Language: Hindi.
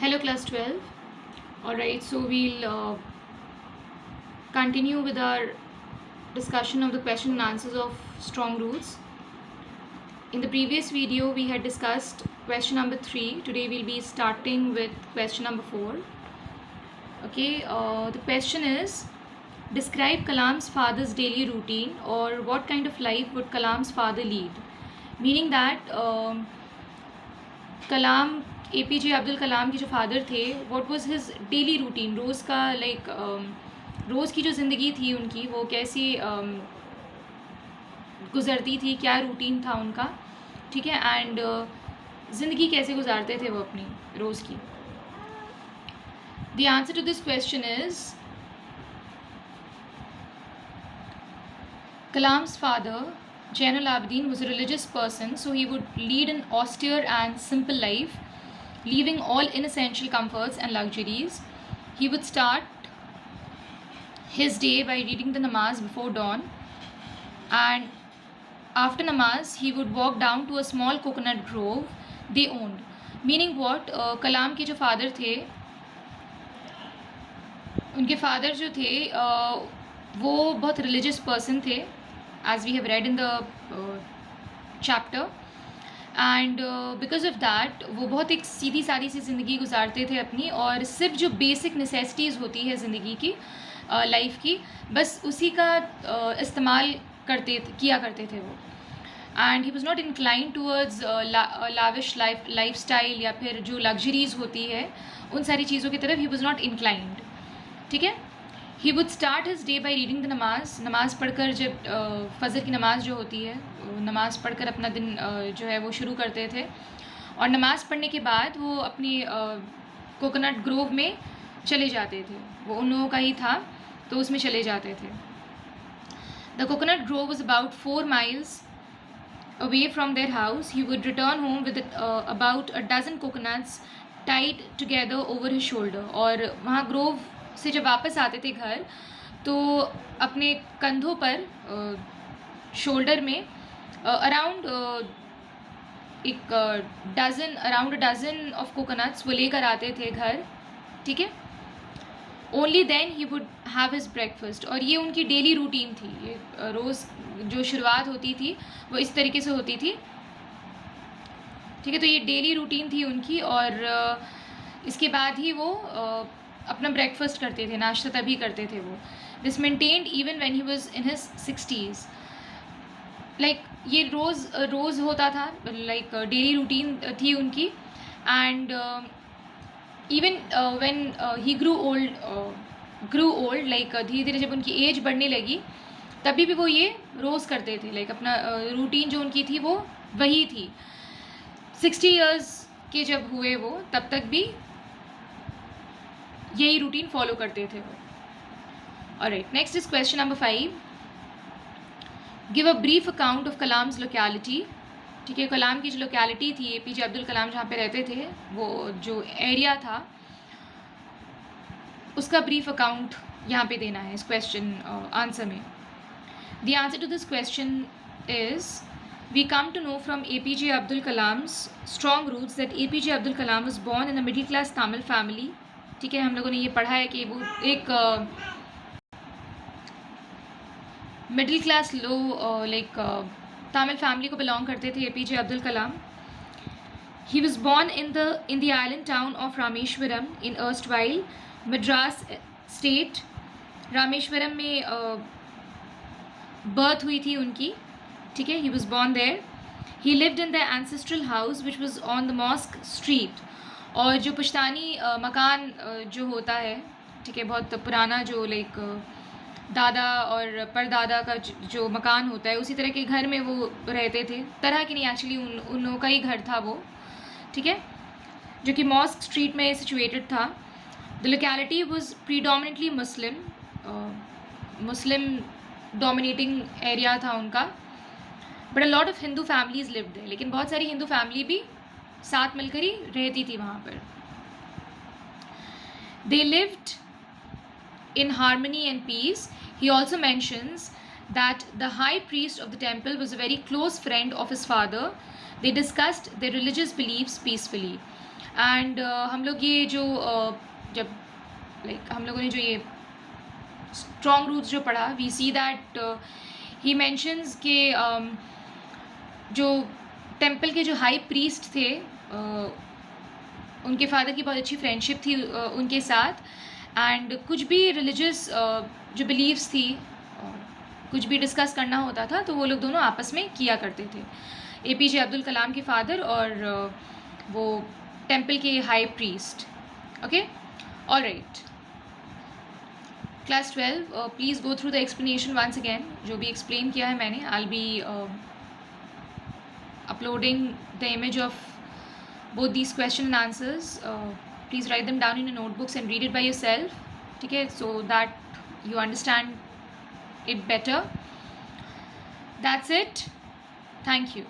Hello class 12. Alright, so we'll continue with our discussion of the question and answers of strong roots. In the previous video we had discussed question number 3. Today we'll be starting with question number 4. Okay, the question is, describe Kalam's father's daily routine, or what kind of life would Kalam's father lead? Meaning that Kalam APJ Abdul कलाम के जो फादर थे, what was his daily routine, रोज़ का रोज़ की जो ज़िंदगी थी उनकी, वो कैसी गुज़रती थी, क्या रूटीन था उनका, ठीक है, एंड ज़िंदगी कैसे गुजारते थे वो अपनी रोज़ की. The answer to this question is, Kalam's father, Zainul Abidin, was a religious person, so he would lead an austere and simple life, leaving all inessential comforts and luxuries. He would start his day by reading the namaz before dawn, and after namaz he would walk down to a small coconut grove they owned. Meaning what, कलाम के जो फादर थे, उनके फादर जो थे वो बहुत रिलीजियस पर्सन थे, as we have read in the chapter, and because of that वो बहुत एक सीधी सादी सी ज़िंदगी गुजारते थे अपनी, और सिर्फ जो बेसिक नेसेसिटीज़ होती है ज़िंदगी की, लाइफ की, बस उसी का इस्तेमाल किया करते थे वो. And he was not incline towards lavish life style, या फिर जो लग्जरीज़ होती है उन सारी चीज़ों की तरफ ही वॉज नॉट इंक्लाइंड. ठीक है. He would start his day by reading the नमाज़ पढ़कर, जब फ़जर की नमाज़ जो होती है, नमाज़ पढ़कर अपना दिन जो है वो शुरू करते थे, और नमाज़ पढ़ने के बाद वो अपनी कोकोनट ग्रोव में चले जाते थे. वो उन लोगों का ही था, तो उसमें चले जाते थे. The coconut Grove was about 4 miles away from their house. He would return home with about a dozen coconuts tied together over his shoulder. और वहाँ ग्रोव से जब वापस आते थे घर, तो अपने कंधों पर, शोल्डर में around around a dozen of coconuts वो लेकर आते थे घर. ठीक है. ओनली देन ही वुड हैव हिज ब्रेकफास्ट. और ये उनकी डेली रूटीन थी. ये रोज़ जो शुरुआत होती थी वो इस तरीके से होती थी. ठीक है. तो ये डेली रूटीन थी उनकी, और इसके बाद ही वो अपना ब्रेकफास्ट करते थे, नाश्ता तभी करते थे वो. This maintained even when he was in his 60s. Like ये रोज़ होता था, लाइक डेली रूटीन थी उनकी. And even when he grew old, like धीरे धीरे जब उनकी एज बढ़ने लगी, तभी भी वो ये रोज़ करते थे. लाइक अपना रूटीन जो उनकी थी वो वही थी. 60 years के जब हुए वो, तब तक भी यही रूटीन फॉलो करते थे वो. Alright, next is question number 5. Give a brief account of Kalam's locality. ठीक है. कलाम की जो लोकेलिटी थी, APJ अब्दुल कलाम जहाँ पे रहते थे, वो जो एरिया था, उसका ब्रीफ अकाउंट यहाँ पे देना है इस क्वेश्चन आंसर में. The answer to this question is, we come to know from APJ Abdul Kalam's strong roots that APJ Abdul Kalam was born in a middle class Tamil family. ठीक है. हम लोगों ने ये पढ़ा है कि वो एक middle class like Tamil family को बिलोंग करते थे APJ Abdul Kalam. He was born in the island town of Rameswaram in erstwhile Madras state. Rameswaram में बर्थ हुई थी उनकी. ठीक है. He was born there. He lived in the ancestral house which was on the mosque street. और जो पुश्तानी मकान जो होता है, ठीक है, बहुत पुराना, जो लाइक दादा और परदादा का जो मकान होता है, उसी तरह के घर में वो रहते थे. तरह की नहीं, एक्चुअली उन लोगों का ही घर था वो. ठीक है. जो कि मॉस्क स्ट्रीट में सिचुएटेड था. The locality was predominantly Muslim dominating area था उनका. But a lot of Hindu families lived there. लेकिन बहुत सारी हिंदू फैमिली भी साथ मिलकर ही रहती थी वहाँ पर. They lived in harmony and peace. He also mentions that the high priest of the temple was a very close friend of his father. They discussed their religious beliefs peacefully. And हम लोग ये जो जब लाइक हम लोगों ने जो ये स्ट्रॉन्ग रूट्स जो पढ़ा, we see that he mentions के जो टेम्पल के जो हाई प्रीस्ट थे, उनके फादर की बहुत अच्छी फ्रेंडशिप थी उनके साथ, एंड कुछ भी रिलीजियस जो बिलीव्स थी, कुछ भी डिस्कस करना होता था तो वो लोग दोनों आपस में किया करते थे, APJ अब्दुल कलाम के फादर और वो टेम्पल के high priest. Okay, all right. Class 12, please go through the explanation once again. जो भी एक्सप्लेन किया है मैंने, I will be uploading the image of both these question and answers. Please write them down in your notebooks and read it by yourself, okay, so that you understand it better. That's it. Thank you.